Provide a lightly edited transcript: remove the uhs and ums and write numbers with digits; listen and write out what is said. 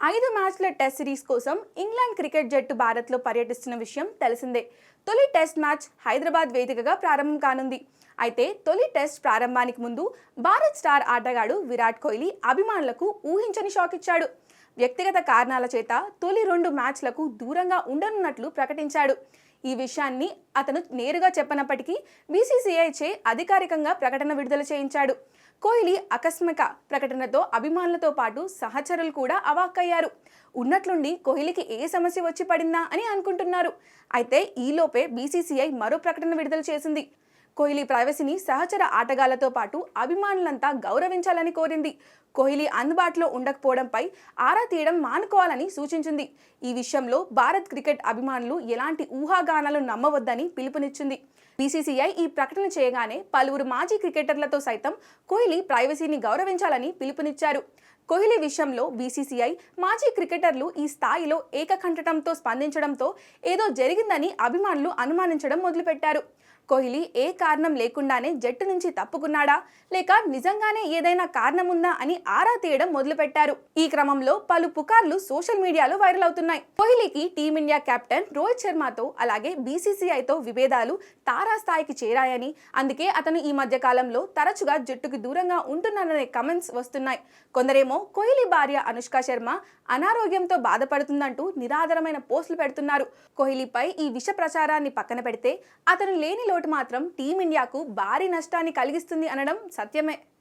5 మ్యాచ్ల test series కోసం England cricket జట్టు భారత్లో పర్యటిస్తున్న విషయం తెలిసిందే. తొలి టెస్ట్ మ్యాచ్ హైదరాబాద్ వేదికగా ప్రారంభం కానుంది. అయితే తొలి టెస్ట్ ప్రారంభానికి ముందు భారత్ స్టార్ ఆటగాడు విరాట్ కోహ్లీ అభిమానులకు ఊహించని షాక్ ఇచ్చాడు. వ్యక్తిగత కారణాల చేత తొలి 2 మ్యాచ్లకు దూరంగా ఉండనున్నట్లు ప్రకటించాడు. ఈ విషయాన్ని అతను నేరుగా చెప్పనప్పటికీ బీసీసీఐ చే అధికారికంగా ప్రకటన విడుదల చేయించాడు. కోహ్లీ ఆకస్మిక ప్రకటనతో అభిమానులతో పాటు సహచరులు కూడా అవాక్కయ్యారు. ఉన్నట్లుండి కోహ్లీకి ఏ సమస్య వచ్చి పడిందా అని అనుకుంటున్నారు. అయితే ఈలోపే బీసీసీఐ మరో ప్రకటన విడుదల చేసింది. కోహ్లీ ప్రైవసీని సహచర ఆటగాళ్లతో పాటు అభిమానులంతా గౌరవించాలని కోరింది. కోహ్లీ అందుబాటులో ఉండకపోవడంపై ఆరా తీయడం మానుకోవాలని సూచించింది. ఈ విషయంలో భారత్ క్రికెట్ అభిమానులు ఎలాంటి ఊహాగానాలు నమ్మవద్దని పిలుపునిచ్చింది. బీసీసీఐ ఈ ప్రకటన చేయగానే పలువురు మాజీ క్రికెటర్లతో సైతం కోహ్లీ ప్రైవసీని గౌరవించాలని పిలుపునిచ్చారు. కోహ్లీ విషయంలో బీసీసీఐ మాజీ క్రికెటర్లు ఈ స్థాయిలో ఏకకంఠంతో స్పందించడంతో ఏదో జరిగిందని అభిమానులు అనుమానించడం మొదలుపెట్టారు. కోహ్లీ ఏ కారణం లేకుండానే జట్టు నుంచి తప్పుకున్నాడా లేక నిజంగానే ఏదైనా కారణం ఉందా అని ఆరా తీయడం మొదలుపెట్టారు. ఈ క్రమంలో పలు పుకార్లు సోషల్ మీడియాలో వైరల్ అవుతున్నాయి. కోహ్లీకి టీమిండియా కెప్టెన్ రోహిత్ శర్మతో అలాగే బీసీసీఐతో విభేదాలు తారాస్థాయికి చేరాయని, అందుకే అతను ఈ మధ్య కాలంలో తరచుగా జట్టుకు దూరంగా ఉంటున్నారనే కమెంట్స్ వస్తున్నాయి. కొందరేమో కోహ్లీ భార్య అనుష్క శర్మ అనారోగ్యంతో బాధపడుతుందంటూ నిరాధారమైన పోస్టులు పెడుతున్నారు. కోహ్లీపై ఈ విష ప్రచారాన్ని పక్కన పెడితే అతను లేని లోటు మాత్రం టీమిండియాకు భారీ నష్టాన్ని కలిగిస్తుంది అనడం సత్యమే.